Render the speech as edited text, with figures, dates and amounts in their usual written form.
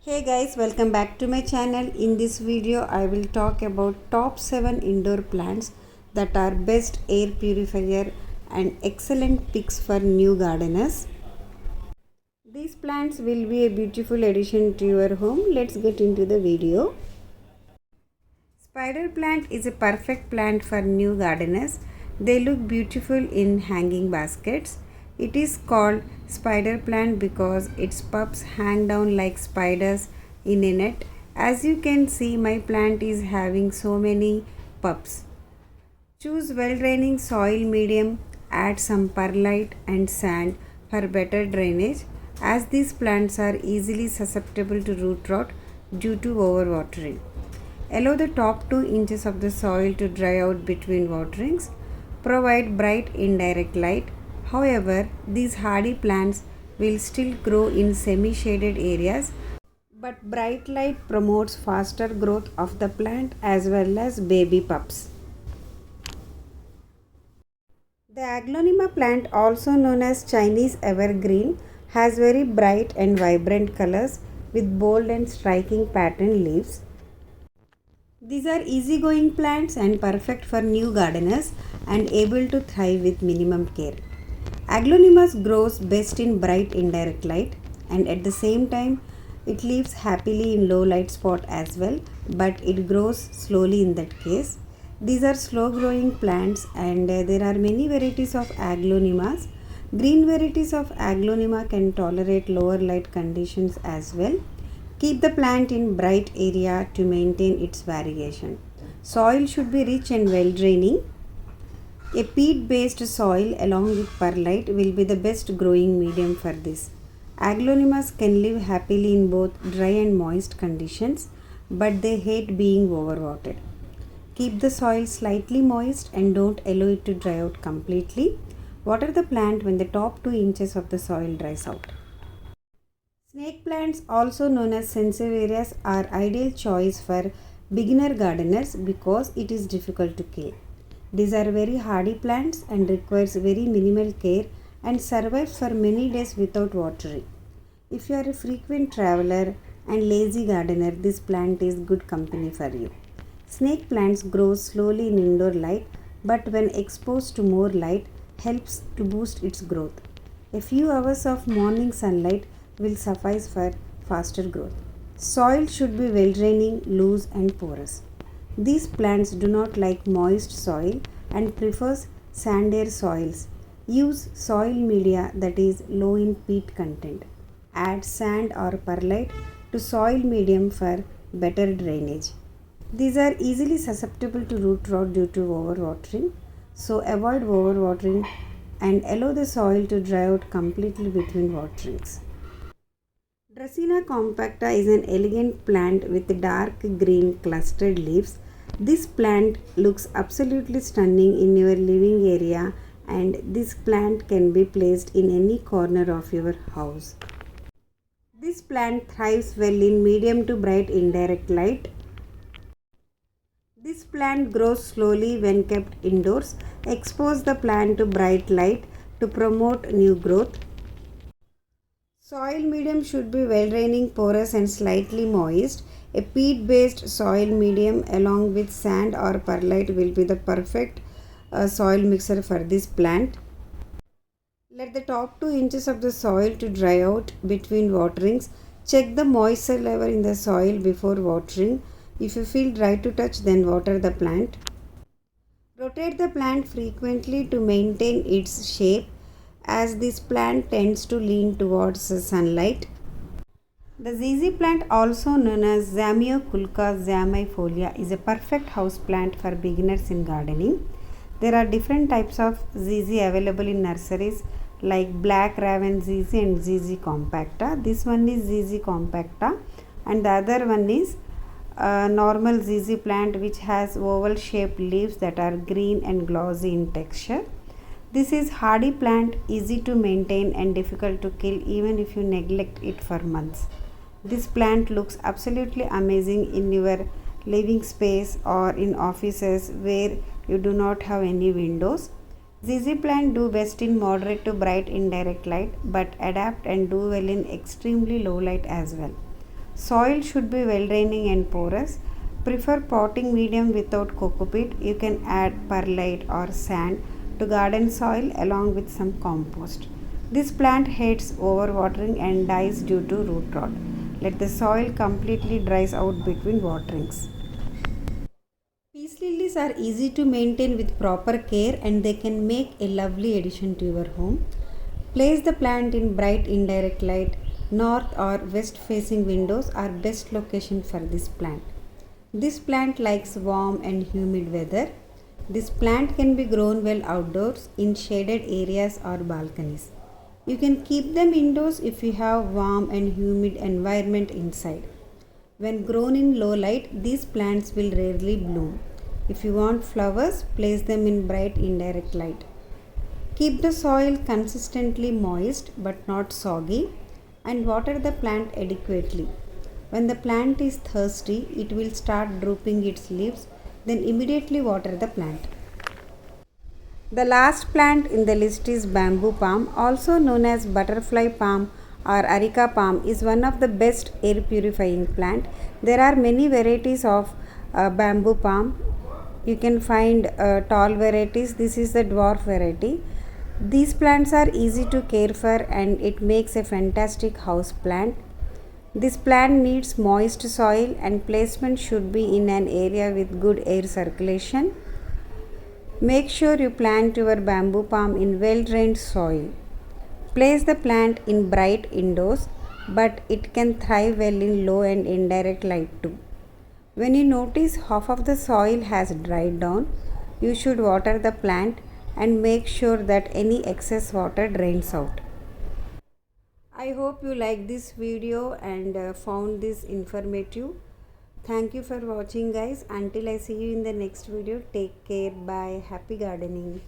Hey guys, welcome back to my channel. In this video I will talk about top 7 indoor plants that are best air purifier and excellent picks for new gardeners. These plants will be a beautiful addition to your home. Let's get into the video. Spider plant is a perfect plant for new gardeners. They look beautiful in hanging baskets. It is called spider plant because its pups hang down like spiders in a net. As you can see, my plant is having so many pups. Choose well-draining soil medium. Add some perlite and sand for better drainage, as these plants are easily susceptible to root rot due to overwatering. Allow the top 2 inches of the soil to dry out between waterings. Provide bright indirect light. However, these hardy plants will still grow in semi-shaded areas, but bright light promotes faster growth of the plant as well as baby pups. The Anglonima plant, also known as Chinese evergreen, has very bright and vibrant colors with bold and striking pattern leaves. These are easygoing plants and perfect for new gardeners and able to thrive with minimum care. Anglonima grows best in bright indirect light, and at the same time it lives happily in low light spot as well, but it grows slowly in that case. These are slow growing plants and there are many varieties of Anglonimas. Green varieties of Anglonima can tolerate lower light conditions as well. Keep the plant in bright area to maintain its variegation. Soil should be rich and well draining. A peat based soil along with perlite will be the best growing medium for this. Anglonimas can live happily in both dry and moist conditions, but they hate being overwatered. Keep the soil slightly moist and don't allow it to dry out completely. Water the plant when the top 2 inches of the soil dries out. Snake plants, also known as senseverias, are ideal choice for beginner gardeners because it is difficult to kill. These are very hardy plants and requires very minimal care and survives for many days without watering. If you are a frequent traveler and lazy gardener, this plant is good company for you. Snake plants grow slowly in indoor light, but when exposed to more light, helps to boost its growth. A few hours of morning sunlight will suffice for faster growth. Soil should be well draining, loose and porous. These plants do not like moist soil and prefers sandier soils. Use soil media that is low in peat content. Add sand or perlite to soil medium for better drainage. These are easily susceptible to root rot due to overwatering, so avoid overwatering and allow the soil to dry out completely between waterings. Dracaena compacta is an elegant plant with dark green clustered leaves. This plant looks absolutely stunning in your living area, and this plant can be placed in any corner of your house. This plant thrives well in medium to bright indirect light. This plant grows slowly when kept indoors. Expose the plant to bright light to promote new growth. Soil medium should be well draining, porous and slightly moist. A peat based soil medium along with sand or perlite will be the perfect soil mixer for this plant. Let the top 2 inches of the soil to dry out between waterings. Check the moisture level in the soil before watering. If you feel dry to touch, then water the plant. Rotate the plant frequently to maintain its shape, as this plant tends to lean towards sunlight. The ZZ plant, also known as Zamioculca zamiifolia, is a perfect house plant for beginners in gardening. There are different types of ZZ available in nurseries like Black Raven ZZ and ZZ compacta. This one is ZZ compacta and the other one is normal ZZ plant, which has oval shaped leaves that are green and glossy in texture. This is hardy plant, easy to maintain and difficult to kill even if you neglect it for months. This plant looks absolutely amazing in your living space or in offices where you do not have any windows. ZZ plant do best in moderate to bright indirect light, but adapt and do well in extremely low light as well. Soil should be well draining and porous. Prefer potting medium without cocopeat. You can add perlite or sand to garden soil along with some compost. This plant hates overwatering and dies due to root rot. Let the soil completely dries out between waterings. Peace lilies are easy to maintain with proper care and they can make a lovely addition to your home. Place the plant in bright indirect light. North or west facing windows are best location for this plant. This plant likes warm and humid weather. This plant can be grown well outdoors in shaded areas or balconies. You can keep them indoors if you have warm and humid environment inside. When grown in low light, these plants will rarely bloom. If you want flowers, place them in bright indirect light. Keep the soil consistently moist but not soggy and water the plant adequately. When the plant is thirsty, it will start drooping its leaves, then immediately water the plant. The last plant in the list is bamboo palm, also known as butterfly palm or areca palm, is one of the best air purifying plant. There are many varieties of bamboo palm. You can find tall varieties. This is the dwarf variety. These plants are easy to care for and it makes a fantastic house plant. This plant needs moist soil and placement should be in an area with good air circulation. Make sure you plant your bamboo palm in well-drained soil. Place the plant in bright indoors, but it can thrive well in low and indirect light too. When you notice half of the soil has dried down, you should water the plant and make sure that any excess water drains out. I hope you liked this video and found this informative. Thank you for watching guys. Until I see you in the next video, take care. Bye. Happy gardening.